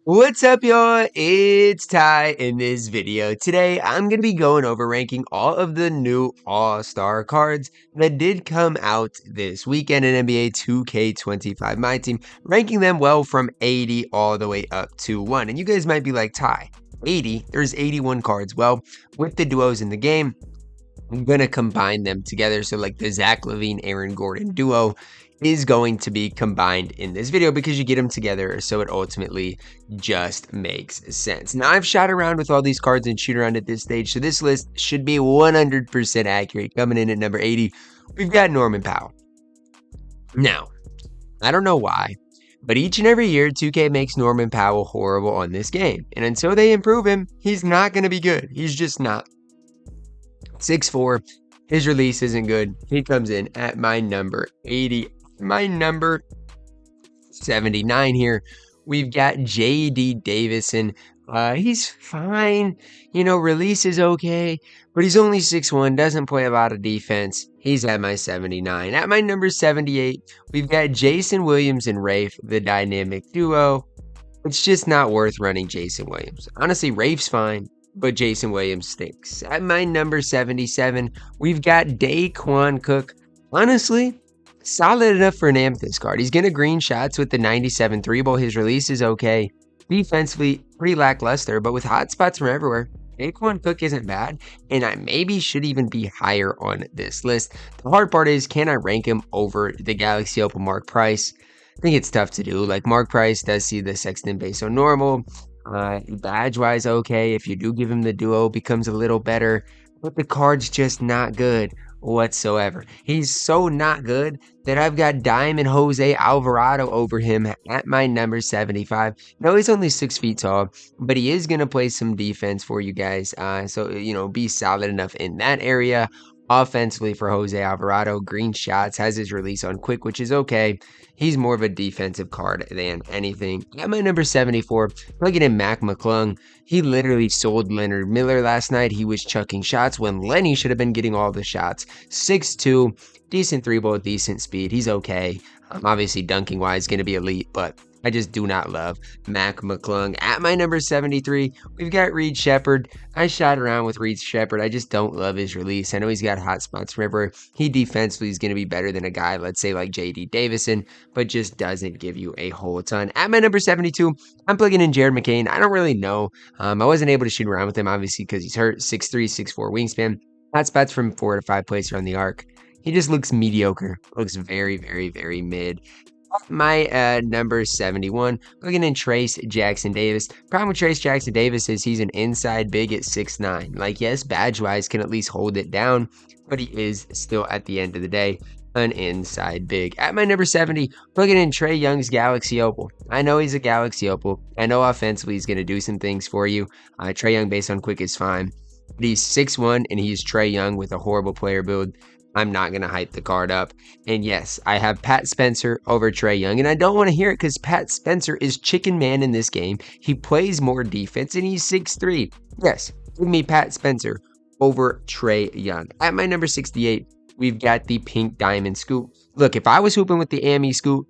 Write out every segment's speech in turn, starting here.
What's up, y'all? It's Ty in this video. Today, I'm going to be going over ranking all of the new All-Star cards that did come out this weekend in NBA 2K25 MyTeam, ranking them well from 80 all the way up to 1. And you guys might be like, Ty, 80? There's 81 cards. Well, with the duos in the game, I'm going to combine them together. So like the Zach LaVine, Aaron Gordon duo is going to be combined in this video because you get them together, so it ultimately just makes sense. Now, I've shot around with all these cards and shoot around at this stage, so this list should be 100% accurate. Coming in at number 80, we've got Norman Powell. Now, I don't know why, but each and every year, 2K makes Norman Powell horrible on this game, and until they improve him, he's not going to be good. He's just not. 6'4", his release isn't good. He comes in at my number 80. My number 79 here, we've got J.D. Davison. He's fine. Release is okay, but he's only 6'1", doesn't play a lot of defense. He's at my 79. At my number 78, we've got Jason Williams and Rafe, the dynamic duo. It's just not worth running Jason Williams. Honestly, Rafe's fine, but Jason Williams stinks. At my number 77, we've got Daquan Cook. Honestly, solid enough for an Amethyst card. He's going to green shots with the 97 3-ball. His release is okay. Defensively, pretty lackluster, but with hot spots from everywhere, Daquan Cook isn't bad, and I maybe should even be higher on this list. The hard part is, can I rank him over the Galaxy Opal Mark Price? I think it's tough to do. Like, Mark Price does see the Sexton base on normal. Badge-wise, okay. If you do give him the duo, becomes a little better, but the card's just not good whatsoever. He's so not good that I've got Damen Jose Alvarado over him at my number 75. No, he's only 6 feet tall, but he is going to play some defense for you guys. So, be solid enough in that area. Offensively for Jose Alvarado, green shots, has his release on quick, which is okay. He's more of a defensive card than anything. At my number 74, plugging in Mac McClung. He literally sold Leonard Miller last night. He was chucking shots when Lenny should have been getting all the shots. 6'2", decent 3-ball, decent speed. He's okay. Obviously, dunking-wise, going to be elite, but I just do not love Mac McClung. At my number 73, we've got Reed Shepherd. I shot around with Reed Shepherd. I just don't love his release. I know he's got hot spots from everywhere. He defensively is going to be better than a guy, let's say, like J.D. Davison, but just doesn't give you a whole ton. At my number 72, I'm plugging in Jared McCain. I don't really know. I wasn't able to shoot around with him, obviously, because he's hurt. 6'3", 6'4" wingspan. Hot spots from 4 to 5 placer on the arc. He just looks mediocre. Looks very, very, very mid. My number 71, looking in Trace Jackson Davis. Problem with Trace Jackson Davis is he's an inside big at 6'9". Like, yes, badge-wise can at least hold it down, but he is still, at the end of the day, an inside big. At my number 70, looking in Trae Young's Galaxy Opal. I know he's a Galaxy Opal. I know offensively he's going to do some things for you. Trae Young based on quick is fine. But he's 6'1", and he's Trae Young with a horrible player build. I'm not going to hype the card up. And yes, I have Pat Spencer over Trae Young. And I don't want to hear it because Pat Spencer is chicken man in this game. He plays more defense and he's 6'3". Yes, give me Pat Spencer over Trae Young. At my number 68, we've got the pink diamond scoop. Look, if I was hooping with the Ami scoop,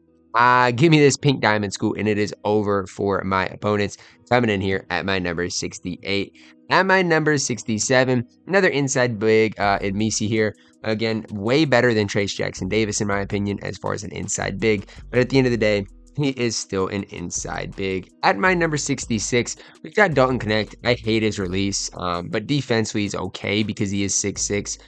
give me this pink diamond scoop, and it is over for my opponents. Coming in here at my number 68. At my number 67, another inside big, Admisi here. Again, way better than Trace Jackson Davis, in my opinion, as far as an inside big. But at the end of the day, he is still an inside big. At my number 66, we've got Dalton Connect. I hate his release, but defensively he's okay because he is 6'6".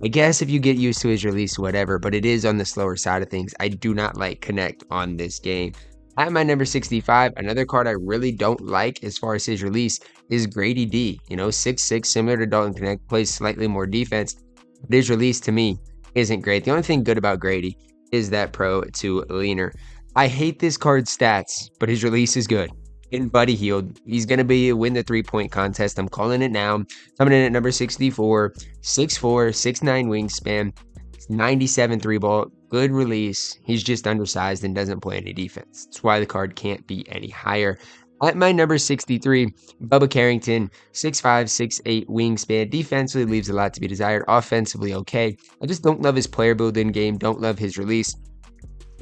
I guess if you get used to his release, whatever, but it is on the slower side of things. I do not like Connect on this game. At my number 65, another card I really don't like as far as his release is Grady D. 6'6", similar to Dalton Connect, plays slightly more defense. But his release to me isn't great. The only thing good about Grady is that pro to leaner. I hate this card's stats, but his release is good. And Buddy Hield, he's going to win the 3-point contest. I'm calling it now. Coming in at number 64, 6'4", 6'9" wingspan, 97 3-ball, good release. He's just undersized and doesn't play any defense. That's why the card can't be any higher. At my number 63, Bubba Carrington, 6'5", 6'8", wingspan. Defensively leaves a lot to be desired. Offensively, okay. I just don't love his player build in game. Don't love his release.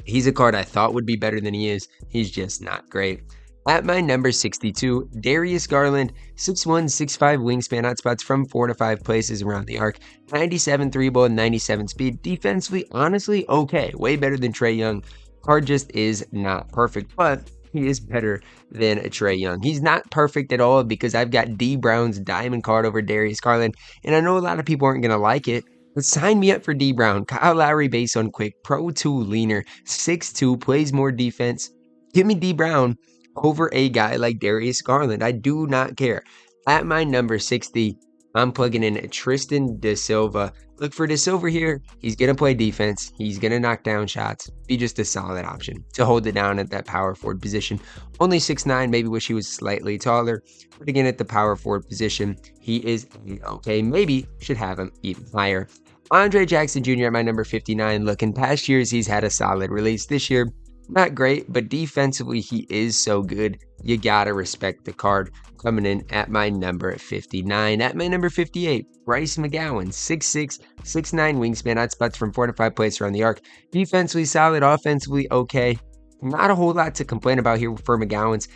He's a card I thought would be better than he is. He's just not great. At my number 62, Darius Garland, 6'1", 6'5", wingspan, hotspots from 4 to 5 places around the arc, 97 3-ball, 97 speed. Defensively, honestly, okay. Way better than Trae Young. Card just is not perfect, but he is better than a Trae Young. He's not perfect at all because I've got D Brown's diamond card over Darius Garland, and I know a lot of people aren't going to like it, but sign me up for D Brown. Kyle Lowry base on quick, Pro 2 leaner, 6'2", plays more defense. Give me D Brown over a guy like Darius Garland. I do not care. At my number 60, I'm plugging in Tristan Da Silva. Look for Da Silva here. He's going to play defense. He's going to knock down shots. Be just a solid option to hold it down at that power forward position. Only 6'9", maybe wish he was slightly taller. But again, at the power forward position, he is okay. Maybe should have him even higher. Jaren Jackson Jr. at my number 59. Look, in past years, he's had a solid release. This year, not great, but defensively, he is so good. You gotta respect the card. Coming in at my number 59. At my number 58, Bryce McGowan, 6'6", 6'9", wingspan, hotspots from 4 to 5 places around the arc. Defensively solid, offensively okay. Not a whole lot to complain about here for McGowan's.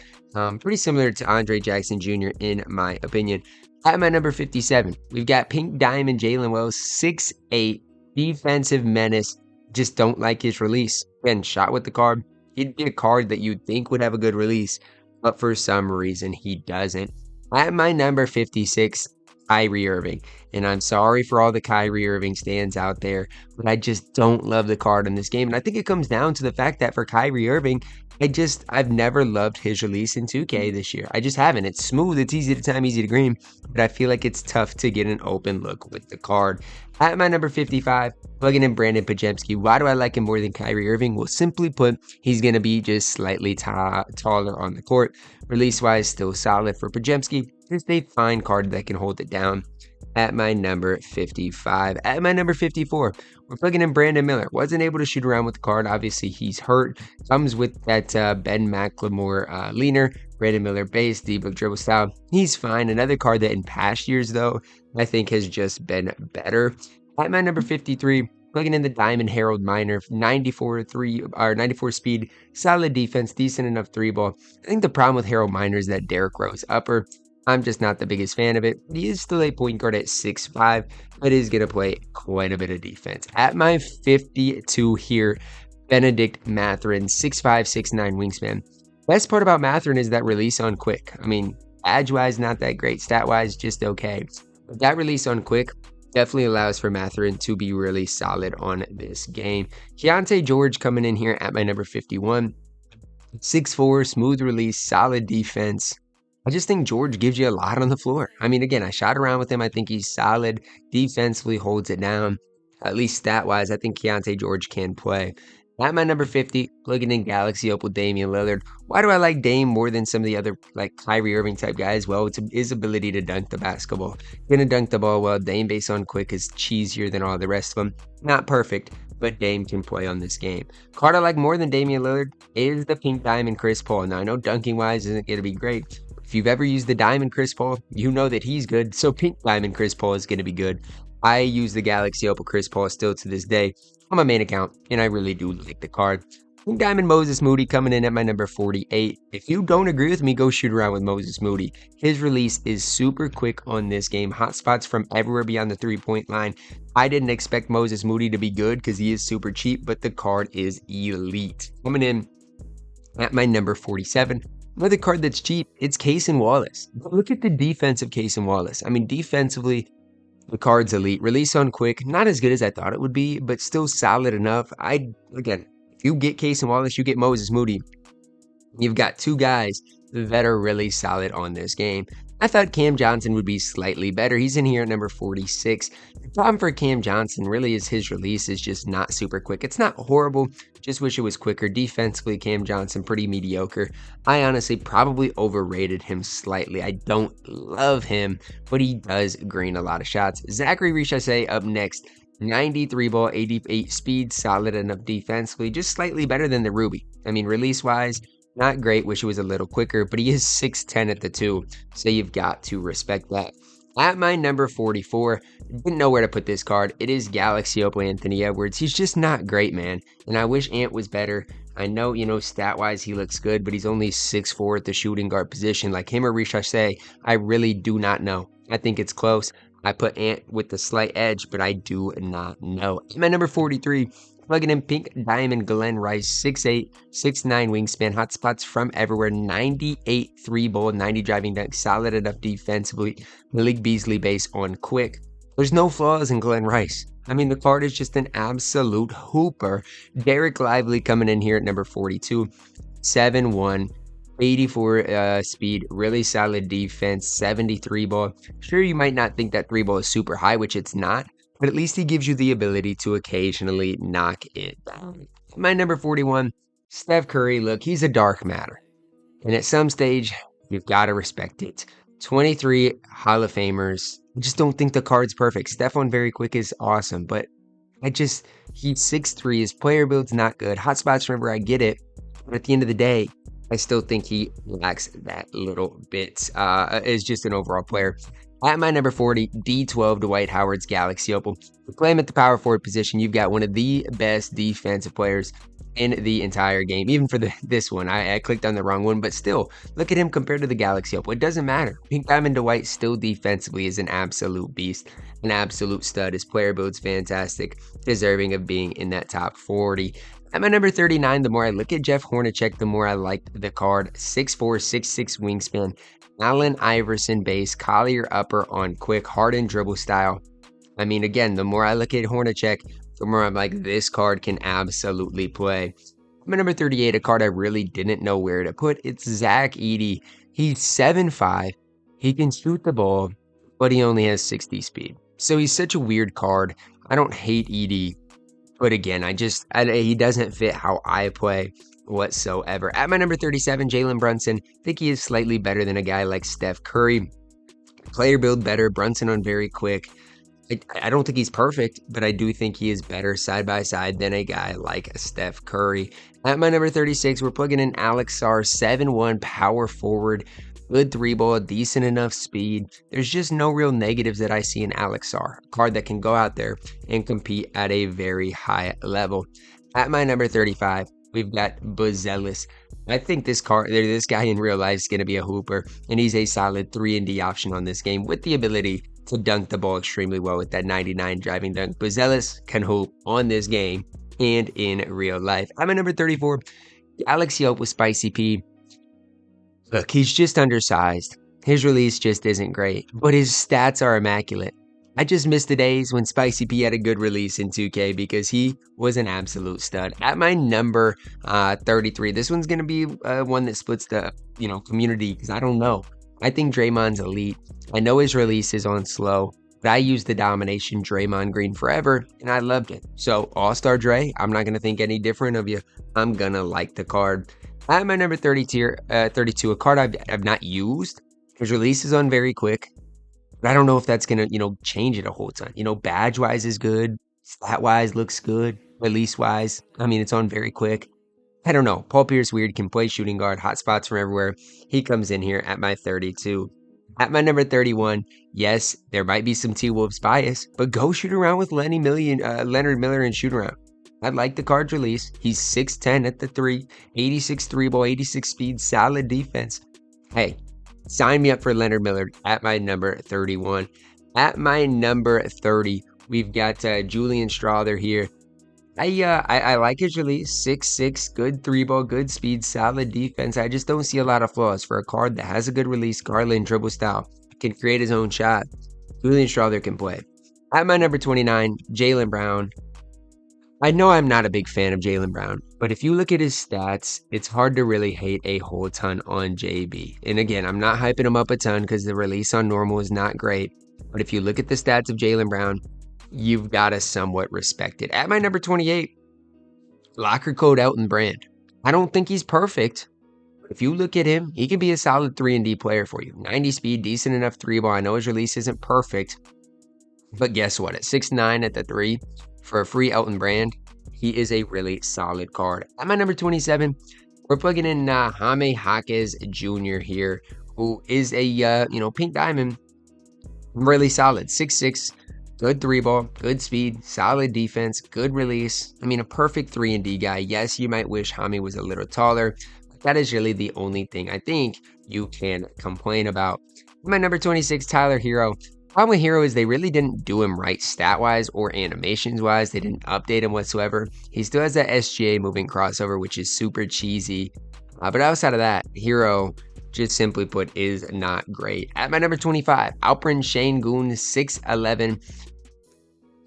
Pretty similar to Jaren Jackson Jr. in my opinion. At my number 57, we've got Pink Diamond Jalen Wells, 6'8", defensive menace. Just don't like his release. Again, shot with the card. He'd be a card that you'd think would have a good release, but for some reason he doesn't. At my number 56, Kyrie Irving. And I'm sorry for all the Kyrie Irving stands out there, but I just don't love the card in this game. And I think it comes down to the fact that for Kyrie Irving, I've never loved his release in 2K this year. I just haven't. It's smooth, it's easy to time, easy to green, but I feel like it's tough to get an open look with the card. At my number 55, plugging in Brandon Podziemski. Why do I like him more than Kyrie Irving? Well, simply put, he's going to be just slightly taller on the court. Release-wise, still solid for Podziemski. Just a fine card that can hold it down. At my number 55. At my number 54, we're plugging in Brandon Miller. Wasn't able to shoot around with the card. Obviously, he's hurt. Comes with that Ben McLemore leaner. Brandon Miller base, D-Book dribble style. He's fine. Another card that in past years, though, I think has just been better. At my number 53, plugging in the Diamond Harold Miner, 94 speed, solid defense, decent enough 3-ball. I think the problem with Harold Miner is that Derrick Rose upper. I'm just not the biggest fan of it. He is still a point guard at 6'5", but is going to play quite a bit of defense. At my 52 here, Benedict Mathurin, 6'5", 6'9", wingspan. Best part about Mathurin is that release on quick. I mean, edge-wise, not that great. Stat-wise, just okay. But that release on quick definitely allows for Mathurin to be really solid on this game. Keontae George coming in here at my number 51. 6'4", smooth release, solid defense. I just think George gives you a lot on the floor. I mean, again, I shot around with him. I think he's solid. Defensively holds it down. At least stat-wise, I think Keontae George can play. At my number 50, plugging in Galaxy Opal Damian Lillard. Why do I like Dame more than some of the other like Kyrie Irving type guys? Well, it's his ability to dunk the basketball. Gonna dunk the ball well. Dame based on quick is cheesier than all the rest of them. Not perfect, but Dame can play on this game. Card I like more than Damian Lillard is the Pink Diamond Chris Paul. Now, I know dunking-wise isn't going to be great. If you've ever used the Diamond Chris Paul, you know that he's good. So Pink Diamond Chris Paul is going to be good. I use the Galaxy Opal Chris Paul still to this day on my main account, and I really do like the card. Pink Diamond Moses Moody coming in at my number 48. If you don't agree with me, go shoot around with Moses Moody. His release is super quick on this game. Hot spots from everywhere beyond the three-point line. I didn't expect Moses Moody to be good because he is super cheap, but the card is elite. Coming in at my number 47. Another card that's cheap, it's Cason Wallace. But look at the defense of Cason Wallace. I mean, defensively, the card's elite. Release on quick, not as good as I thought it would be, but still solid enough. Again, if you get Cason Wallace, you get Moses Moody. You've got two guys that are really solid on this game. I thought Cam Johnson would be slightly better. He's in here at number 46. The problem for Cam Johnson really is his release is just not super quick. It's not horrible, just wish it was quicker. Defensively, Cam Johnson, pretty mediocre. I honestly probably overrated him slightly. I don't love him, but he does green a lot of shots. Zachary Richase up next. 93 ball, 88 speed, solid enough defensively, just slightly better than the Ruby. I mean, release-wise, not great, wish it was a little quicker, but he is 6'10 at the 2, so you've got to respect that. At my number 44, didn't know where to put this card. It is Galaxy Opal Anthony Edwards. He's just not great, man, and I wish Ant was better. I know, stat-wise he looks good, but he's only 6'4" at the shooting guard position. Like him or Ricochet, I really do not know. I think it's close. I put Ant with the slight edge, but I do not know. My number 43, plugging in Pink Diamond Glenn Rice, 6'8", 6'9" wingspan, hotspots from everywhere, 98 3-ball, 90 driving dunk, solid enough defensively, Malik Beasley base on quick. There's no flaws in Glenn Rice. I mean, the card is just an absolute hooper. Derek Lively coming in here at number 42, 7'1", 84 speed, really solid defense, 73 ball. Sure, you might not think that 3-ball is super high, which it's not, but at least he gives you the ability to occasionally knock it down. My number 41, Steph Curry. Look, he's a dark matter, and at some stage, you've got to respect it. 23 Hall of Famers. I just don't think the card's perfect. Stephon very quick is awesome, but he's 6'3". His player build's not good. Hotspots, remember, I get it, but at the end of the day, I still think he lacks that little bit. Is just an overall player. At my number 40, D12, Dwight Howard's Galaxy Opal. Claim at the power forward position, you've got one of the best defensive players in the entire game. Even for this one, I clicked on the wrong one, but still, look at him compared to the Galaxy Opal. It doesn't matter. Pink Diamond Dwight still defensively is an absolute beast, an absolute stud. His player build's fantastic, deserving of being in that top 40. At my number 39, the more I look at Jeff Hornacek, the more I like the card. 6'4", 6'6" wingspan, Allen Iverson base, Collier upper on quick, Harden dribble style. I mean, again, the more I look at Hornacek, the more I'm like, this card can absolutely play. My number 38, a card I really didn't know where to put. It's Zach Edey. He's 7'5". He can shoot the ball, but he only has 60 speed. So he's such a weird card. I don't hate Edey, but again, he doesn't fit how I play whatsoever. At my number 37, Jalen Brunson. I think he is slightly better than a guy like Steph Curry. Player build better. Brunson on very quick. I don't think he's perfect, but I do think he is better side by side than a guy like Steph Curry. At my number 36, we're plugging in Alex Sarr, 7'1", power forward, good 3-ball, decent enough speed. There's just no real negatives that I see in Alex Sarr, a card that can go out there and compete at a very high level. At my number 35, we've got Buzelis. I think this guy in real life is going to be a hooper, and he's a solid 3-and-D option on this game with the ability to dunk the ball extremely well with that 99 driving dunk. Buzelis can hoop on this game and in real life. I'm at number 34, Galaxy Opals Spicy P. Look, he's just undersized. His release just isn't great, but his stats are immaculate. I just miss the days when Spicy P had a good release in 2K because he was an absolute stud. At my number 33, this one's going to be one that splits the community because I don't know. I think Draymond's elite. I know his release is on slow, but I used the Domination Draymond Green forever, and I loved it. So, All-Star Dre, I'm not going to think any different of you. I'm going to like the card. At my number 32, a card I've not used. His release is on very quick, but I don't know if that's going to, change it a whole ton. Badge-wise is good. Stat-wise looks good. Release-wise, I mean, it's on very quick. I don't know. Paul Pierce weird, can play shooting guard, hot spots from everywhere. He comes in here at my 32. At my number 31, yes, there might be some T-Wolves bias, but go shoot around with Leonard Miller and shoot around. I like the card's release. He's 6'10" at the 3, 86 3-ball, 86 speed, solid defense. Hey, sign me up for Leonard Miller at my number 31. At my number 30, we've got Julian Strawther here. I like his release, 6'6", good 3-ball, good speed, solid defense. I just don't see a lot of flaws for a card that has a good release, Garland dribble style, can create his own shot. Julian Strawther can play. At my number 29, Jaylen Brown. I know I'm not a big fan of Jaylen Brown, but if you look at his stats, it's hard to really hate a whole ton on JB. And again, I'm not hyping him up a ton because the release on normal is not great. But if you look at the stats of Jaylen Brown, you've got to somewhat respect it. At my number 28, locker code Elton Brand. I don't think he's perfect, but if you look at him, he can be a solid 3-and-D player for you. 90 speed, decent enough 3-ball. I know his release isn't perfect, but guess what? At 6'9" at the 3, for a free Elton Brand, he is a really solid card. At my number 27, we're plugging in Jaime Jaquez Jr. here, who is a, pink diamond, really solid. 6'6", Good three ball, good speed, solid defense, good release. I mean, a perfect 3-and-D guy. Yes, you might wish Hami was a little taller, but that is really the only thing I think you can complain about. My number 26, Tyler Hero. Problem with Hero is they really didn't do him right stat-wise or animations-wise. They didn't update him whatsoever. He still has that SGA moving crossover, which is super cheesy. But outside of that, Hero, just simply put, is not great. At my number 25, Alperen Şengün, 6'11".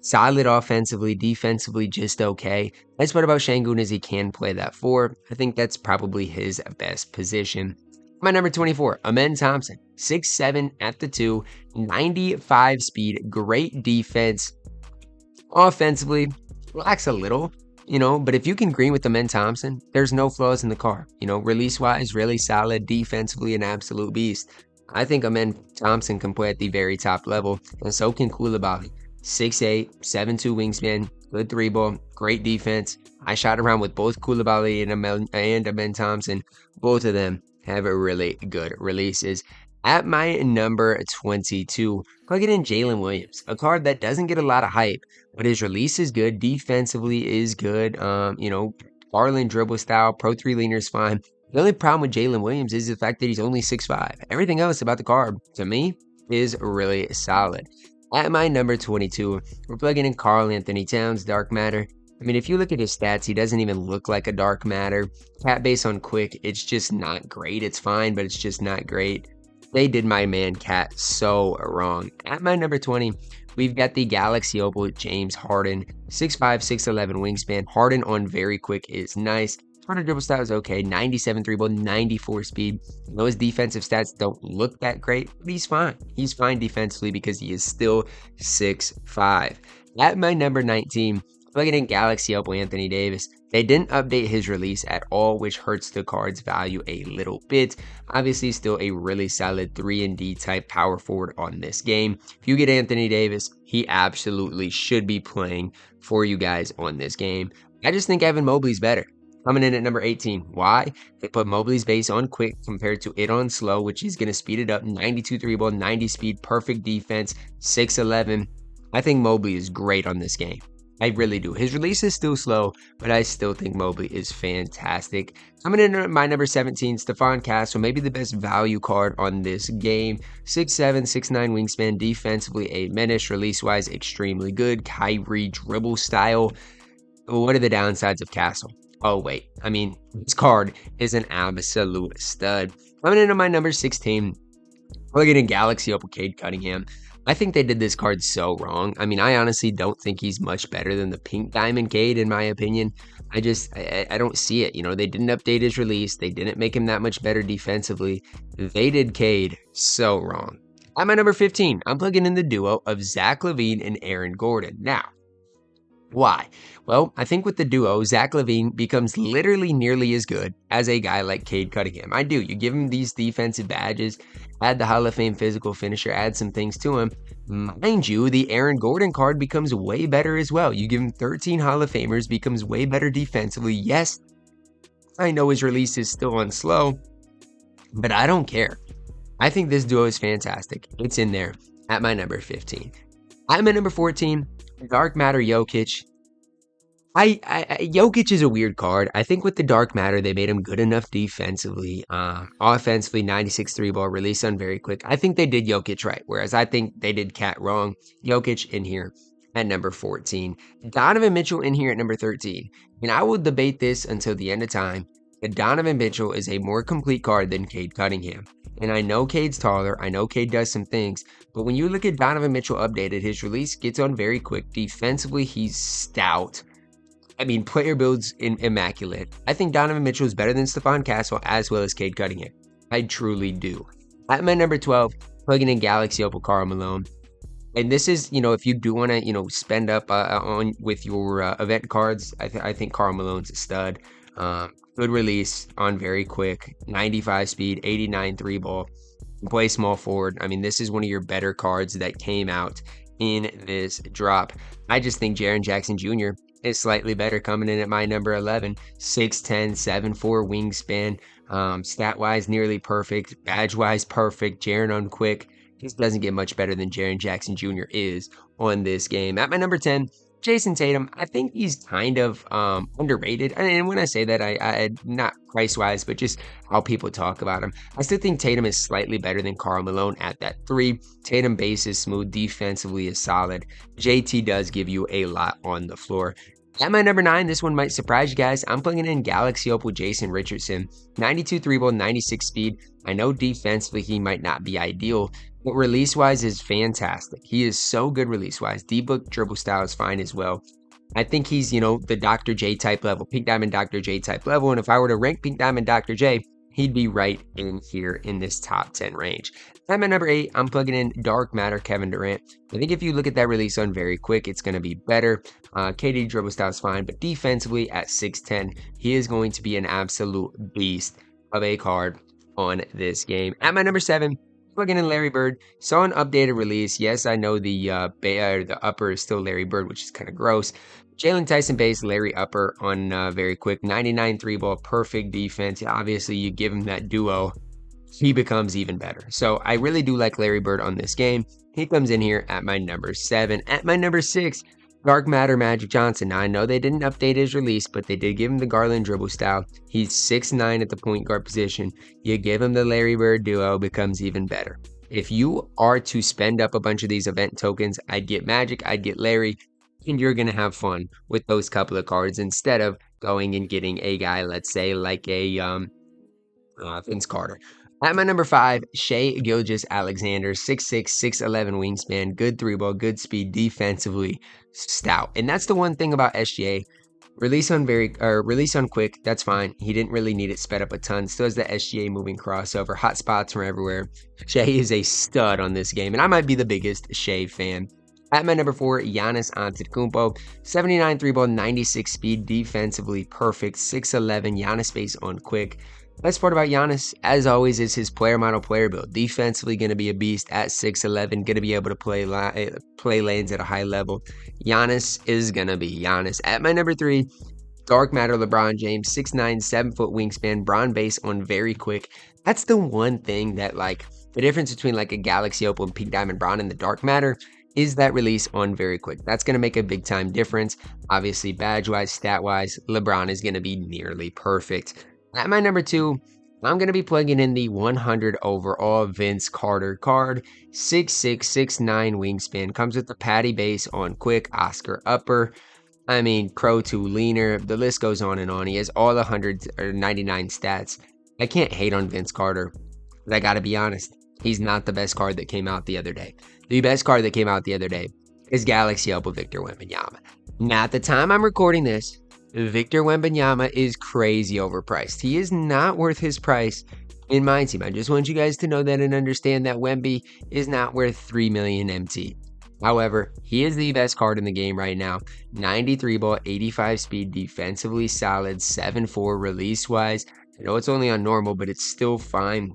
Solid offensively, defensively, just okay. Nice part about Şengün is he can play that 4. I think that's probably his best position. My number 24, Amen Thompson, 6'7" at the 2, 95 speed, great defense. Offensively, lacks a little, but if you can green with Amen Thompson, there's no flaws in the car. Release-wise, really solid, defensively, an absolute beast. I think Amen Thompson can play at the very top level, and so can Koulibaly. 6'8", 7'2" wingspan, good three ball, great defense. I shot around with both Koulibaly and Amen Thompson. Both of them have really good releases. At my number 22, plugging in Jalen Williams, a card that doesn't get a lot of hype, but his release is good, defensively is good. Garland dribble style, Pro 3 leaner is fine. The only problem with Jalen Williams is the fact that he's only 6'5". Everything else about the card, to me, is really solid. At my number 22, we're plugging in Karl Anthony Towns, Dark Matter. I mean, if you look at his stats, he doesn't even look like a Dark Matter. Cat base on quick, it's just not great. It's fine, but it's just not great. They did my man Cat so wrong. At my number 20, we've got the Galaxy Opal, James Harden, 6'5", 6'11" wingspan. Harden on very quick is nice. Harden dribble style is okay, 97 3 ball, 94 speed. His defensive stats don't look that great, but he's fine. He's fine defensively because he is still 6'5". At my number 19, plugging in Galaxy Opal, Anthony Davis. They didn't update his release at all, which hurts the card's value a little bit. Obviously, still a really solid 3-and-D type power forward on this game. If you get Anthony Davis, he absolutely should be playing for you guys on this game. I just think Evan Mobley's better. Coming in at number 18. Why? They put Mobley's base on quick compared to it on slow, which is going to speed it up. 92 3 ball, 90 speed, perfect defense, 6'11". I think Mobley is great on this game. I really do. His release is still slow, but I still think Mobley is fantastic. Coming in at my number 17, Stephon Castle, maybe the best value card on this game. 6'7", 6'9" wingspan, defensively a menace, release-wise extremely good. Kyrie dribble style. What are the downsides of Castle? Oh, wait. I mean, this card is an absolute stud. Coming into my number 16, we're getting Galaxy Opal, Cade Cunningham. I think they did this card so wrong. I mean, I honestly don't think he's much better than the Pink Diamond Cade, in my opinion. I don't see it. They didn't update his release. They didn't make him that much better defensively. They did Cade so wrong. At my number 15, I'm plugging in the duo of Zach LaVine and Aaron Gordon. Now, why? Well, I think with the duo, Zach LaVine becomes literally nearly as good as a guy like Cade Cunningham. I do. You give him these defensive badges, add the Hall of Fame physical finisher, add some things to him. Mind you, the Aaron Gordon card becomes way better as well. You give him 13 Hall of Famers, becomes way better defensively. Yes, I know his release is still on slow, but I don't care. I think this duo is fantastic. It's in there at my number 15. I'm at number 14. Dark Matter Jokic. Jokic is a weird card. I think with the Dark Matter, they made him good enough defensively. Offensively, 96 3 ball, release on very quick. I think they did Jokic right, whereas I think they did Cat wrong. Jokic in here at number 14. Donovan Mitchell in here at number 13. And I will debate this until the end of time. But Donovan Mitchell is a more complete card than Cade Cunningham. And I know Cade's taller. I know Cade does some things. But when you look at Donovan Mitchell updated, his release gets on very quick. Defensively, he's stout. I mean, player builds immaculate. I think Donovan Mitchell is better than Stephon Castle as well as Cade Cunningham. I truly do. At my number 12, plugging in Galaxy Opal, Karl Malone. And this is, if you do want to, spend up on with your event cards, I think Karl Malone's a stud. Good release on very quick, 95 speed, 89 3 ball. Play small forward. I mean, this is one of your better cards that came out in this drop. I just think Jaren Jackson Jr. is slightly better, coming in at my number 11. 6'10", 7'4" wingspan. Stat-wise, nearly perfect. Badge-wise, perfect. Jaren on quick. This doesn't get much better than Jaren Jackson Jr. is on this game. At my number 10, Jayson Tatum. I think he's kind of underrated. And when I say that, I not price-wise, but just how people talk about him. I still think Tatum is slightly better than Karl Malone at that 3. Tatum base is smooth, defensively is solid. JT does give you a lot on the floor. At my number 9, this one might surprise you guys. I'm plugging in Galaxy Opal Jason Richardson. 92 3-ball, 96 speed. I know defensively he might not be ideal, but release-wise is fantastic. He is so good release-wise. D-book dribble style is fine as well. I think he's, the Dr. J type level, Pink Diamond Dr. J type level. And if I were to rank Pink Diamond Dr. J, he'd be right in here in this top 10 range. At my number 8, I'm plugging in Dark Matter Kevin Durant. I think if you look at that release on very quick, it's going to be better. KD dribble style is fine, but defensively at 6'10", he is going to be an absolute beast of a card on this game. At my number 7, plugging in Larry Bird. Saw an updated release. Yes, I know the upper is still Larry Bird, which is kind of gross. Jalen Tyson base, Larry upper on very quick. 99 3-ball, perfect defense. Obviously, you give him that duo, he becomes even better. So I really do like Larry Bird on this game. He comes in here at my number 7. At my number 6, Dark Matter Magic Johnson. Now, I know they didn't update his release, but they did give him the Garland dribble style. He's 6'9" at the point guard position. You give him the Larry Bird duo, becomes even better. If you are to spend up a bunch of these event tokens, I'd get Magic, I'd get Larry, and you're going to have fun with those couple of cards instead of going and getting a guy, let's say, like a Vince Carter. At my number 5, Shai Gilgeous Alexander, 6'6", 6'11" wingspan, good 3-ball, good speed, defensively stout. And that's the one thing about SGA. Release on quick, that's fine. He didn't really need it sped up a ton. Still has the SGA moving crossover, hot spots from everywhere. Shai is a stud on this game, and I might be the biggest Shai fan. At my number 4, Giannis Antetokounmpo, 79 3-ball, 96 speed, defensively perfect, 6'11", Giannis base on quick. Best part about Giannis, as always, is his player model player build. Defensively going to be a beast at 6'11", going to be able to play lanes at a high level. Giannis is going to be Giannis. At my number 3, Dark Matter LeBron James, 6'9", 7-foot wingspan, Bron base on very quick. That's the one thing that, the difference between a Galaxy Opal and Pink Diamond Bron and the Dark Matter is that release on very quick. That's going to make a big time difference. Obviously, badge-wise, stat-wise, LeBron is going to be nearly perfect. At my number 2, I'm going to be plugging in the 100 overall Vince Carter card. 6'6", 6'9" wingspan. Comes with the Patty base on quick, Oscar upper. I mean, Pro 2 leaner. The list goes on and on. He has all 199 stats. I can't hate on Vince Carter, but I got to be honest. He's not the best card that came out the other day. The best card that came out the other day is Galaxy Opal Victor Wembanyama. Now, at the time I'm recording this, Victor Wembanyama is crazy overpriced. He is not worth his price in MyTeam. I just want you guys to know that and understand that Wemby is not worth 3 million MT. However, he is the best card in the game right now. 93 ball, 85 speed, defensively solid, 7'4" release-wise. I know it's only on normal, but it's still fine.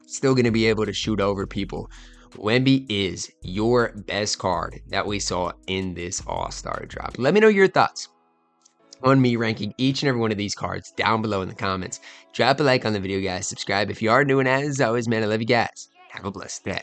Still going to be able to shoot over people. Wemby is your best card that we saw in this All-Star drop. Let me know your thoughts on me ranking each and every one of these cards down below in the comments. Drop a like on the video, guys. Subscribe if you are new, and as always, man, I love you guys. Have a blessed day.